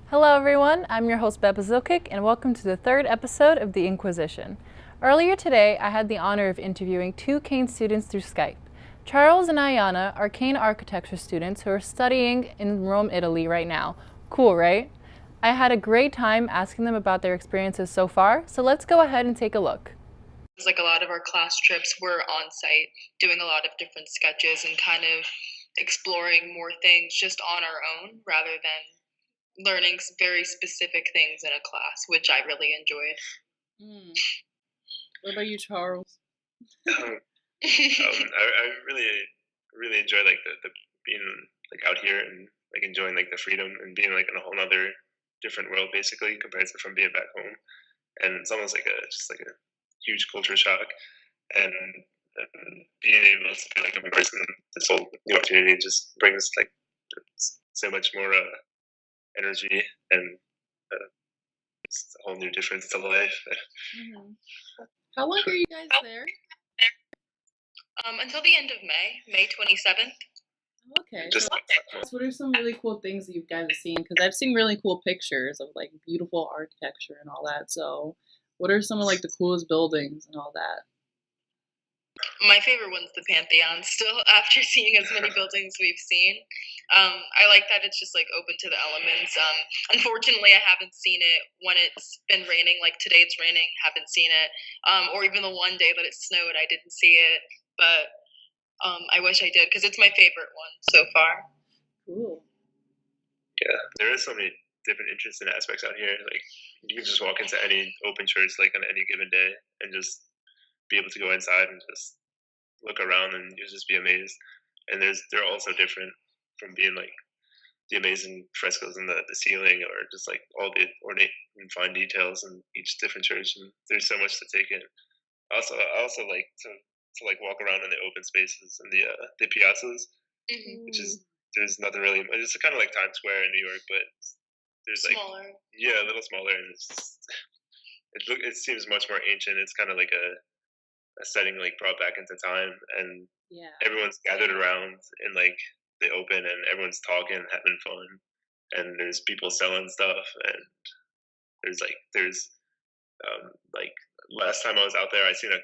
Hello everyone, I'm your host Beba, and welcome to the third episode of the Inquisition. Earlier today, I had the honor of interviewing two Kean students through Skype. Charles and Ayana are Kean architecture students who are studying in Rome, Italy right now. Cool, right? I had a great time asking them about their experiences so far, so let's go ahead and take a look. Like a lot of our class trips were on site, doing a lot of different sketches and kind of exploring more things just on our own rather than learning very specific things in a class, which I really enjoyed. What about you, Charles? I really enjoy like the being like out here and like enjoying like the freedom and being like in a whole other different world basically compared to from being back home. And it's almost like a huge culture shock. And being able to be like a person, this whole new opportunity just brings like so much more energy and it's a whole new difference to life. How long are you guys there? Until the end of May 27th. Okay. So what are some really cool things that you guys have seen? Because I've seen really cool pictures of like beautiful architecture and all that. So what are some of like the coolest buildings and all that? My favorite one's the Pantheon still, after seeing as many buildings we've seen. I like that it's just like open to the elements. Unfortunately, I haven't seen it when it's been raining, like today it's raining, haven't seen it. Or even the one day that it snowed, I didn't see it. But I wish I did because it's my favorite one so far. Cool. Yeah, there is so many different interesting aspects out here. Like you can just walk into any open church like on any given day and just be able to go inside and just look around and you just be amazed. And they're also different from being like the amazing frescoes in the ceiling or just like all the ornate and fine details in each different church. And there's so much to take in. I also like to like walk around in the open spaces and the piazzas, which is there's nothing really. It's kind of like Times Square in New York, but there's like smaller. Yeah, a little smaller, and it seems much more ancient. It's kind of like a setting like brought back into time, and everyone's gathered around in like the open, and everyone's talking, having fun, and there's people selling stuff, and there's like last time I was out there, I seen a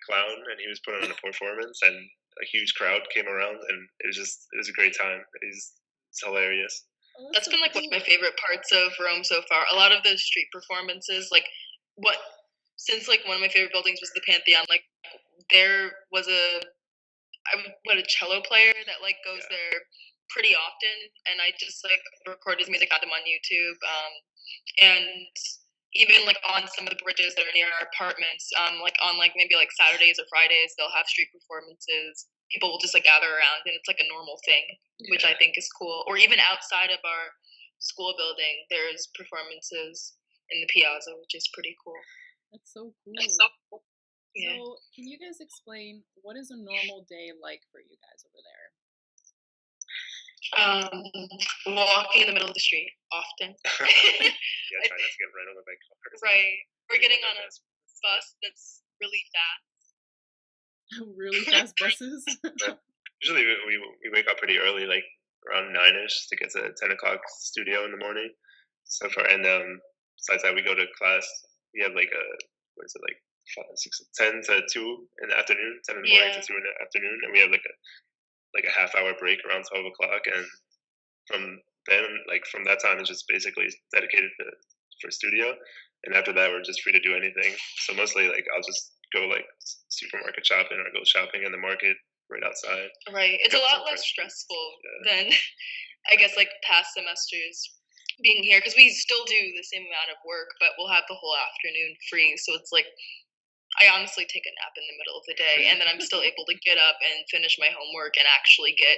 clown, and he was putting on a performance, and a huge crowd came around, and it was a great time. It's hilarious. That's been like one of my favorite parts of Rome so far. A lot of the street performances, since like one of my favorite buildings was the Pantheon, like there was a cello player that like goes there pretty often, and I just like record his music, got him on YouTube, and even like on some of the bridges that are near our apartments, like on like maybe like Saturdays or Fridays, they'll have street performances. People will just like gather around, and it's like a normal thing, which I think is cool. Or even outside of our school building, there's performances in the piazza, which is pretty cool. That's so cool. Yeah. So, can you guys explain what is a normal day like for you guys over there? Walking in the middle of the street often. Try not to get run over by cars. Right. We're getting on a bus that's really fast. Really fast buses? Usually we wake up pretty early, like around 9ish, to get to 10 o'clock studio in the morning. So far, and besides that, we go to class. We have like 10 to 2 in the afternoon, 10 in the morning to 2 in the afternoon, and we have like a half-hour break around 12 o'clock, and from then, like from that time, it's just basically dedicated for studio, and after that, we're just free to do anything. So mostly, like I'll just go like supermarket shopping or go shopping in the market right outside. Right, it's a lot less stressful than I guess like past semesters being here, because we still do the same amount of work, but we'll have the whole afternoon free. So it's like I honestly take a nap in the middle of the day, and then I'm still able to get up and finish my homework and actually get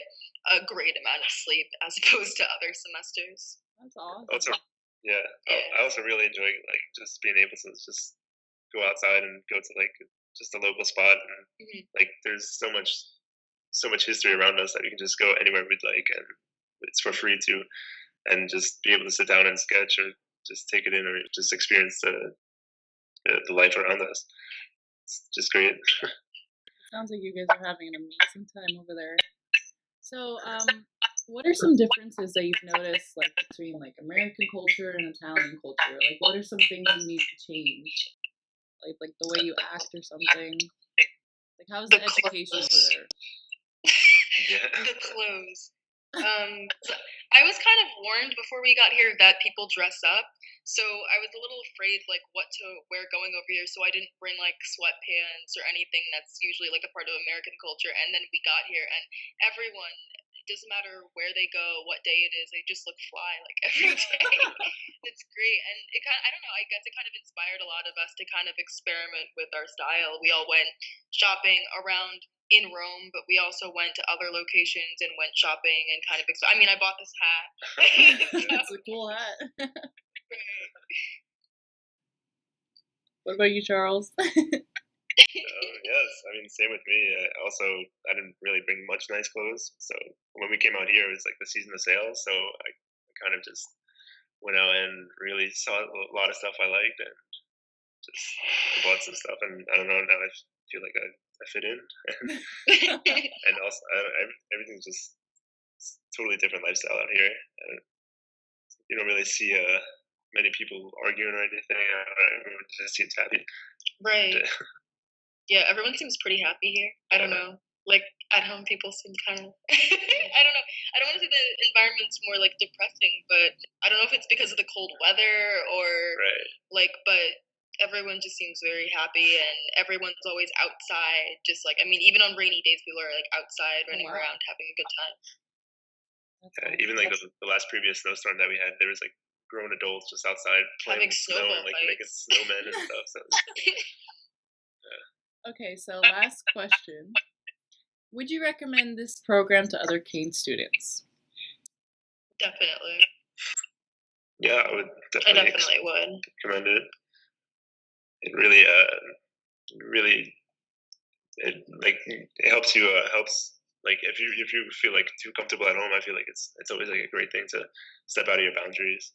a great amount of sleep as opposed to other semesters. That's awesome. I also really enjoy like just being able to just go outside and go to like just a local spot, and like there's so much history around us that we can just go anywhere we'd like, and it's for free too, and just be able to sit down and sketch or just take it in or just experience the life around us. it's just great. Sounds like you guys are having an amazing time over there. So, what are some differences that you've noticed, like between like American culture and Italian culture? Like, what are some things you need to change, like the way you act or something? Like, how's the education over there? Yeah. The clothes. So I was kind of warned before we got here that people dress up, so I was a little afraid like what to wear going over here. So I didn't bring like sweatpants or anything that's usually like a part of American culture. And then we got here, and everyone, it doesn't matter where they go, what day it is, they just look fly like every day. It's great, and it kind of, I don't know, I guess it kind of inspired a lot of us to kind of experiment with our style. We all went shopping around in Rome, but we also went to other locations and went shopping and kind of. I mean, I bought this hat. It's a cool hat. What about you, Charles? Yes, I mean, same with me. I didn't really bring much nice clothes, so when we came out here, it was like the season of sales, so I kind of just went out and really saw a lot of stuff I liked and just bought some stuff. And I don't know, now I feel like I fit in, and also everything's just totally different lifestyle out here. You don't really see many people arguing or anything. Everyone just seems happy. Right. And, Yeah, everyone seems pretty happy here. I don't know. Like at home, people seem kind of. I don't know. I don't want to say the environment's more like depressing, but I don't know if it's because of the cold weather or right. like, but everyone just seems very happy, and everyone's always outside. Just like, I mean, even on rainy days, people are like outside running around having a good time. Even like the last previous snowstorm that we had, there was like grown adults just outside playing Having snow and like snowball making snowmen and stuff. So Okay, so last question. Would you recommend this program to other Kean students? Definitely. yeah, I would I definitely definitely would. recommend it. It really, it helps you. Helps like if you feel like too comfortable at home, I feel like it's always like a great thing to step out of your boundaries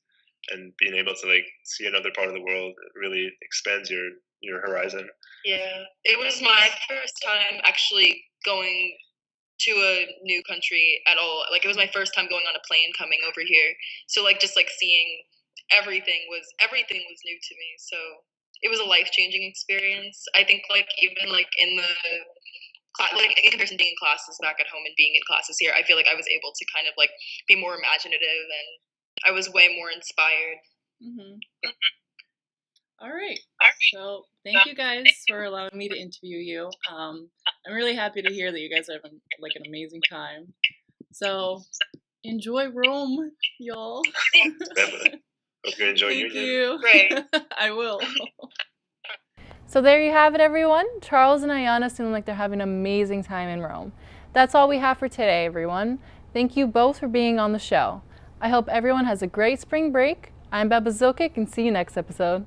and being able to like see another part of the world. It really expands your horizon. Yeah, it was my first time actually going to a new country at all. Like it was my first time going on a plane coming over here. So like just like seeing everything was new to me. So it was a life-changing experience. I think like even like in the like in comparison to being in classes back at home and being in classes here, I feel like I was able to kind of like be more imaginative, and I was way more inspired. Mm-hmm. All right. So thank you guys for allowing me to interview you. I'm really happy to hear that you guys are having like an amazing time. So enjoy Rome, y'all. Hope you enjoy Thank Union. you. Right. I will. So there you have it, everyone. Charles and Ayana seem like they're having an amazing time in Rome. That's all we have for today, everyone. Thank you both for being on the show. I hope everyone has a great spring break. I'm Beba and see you next episode.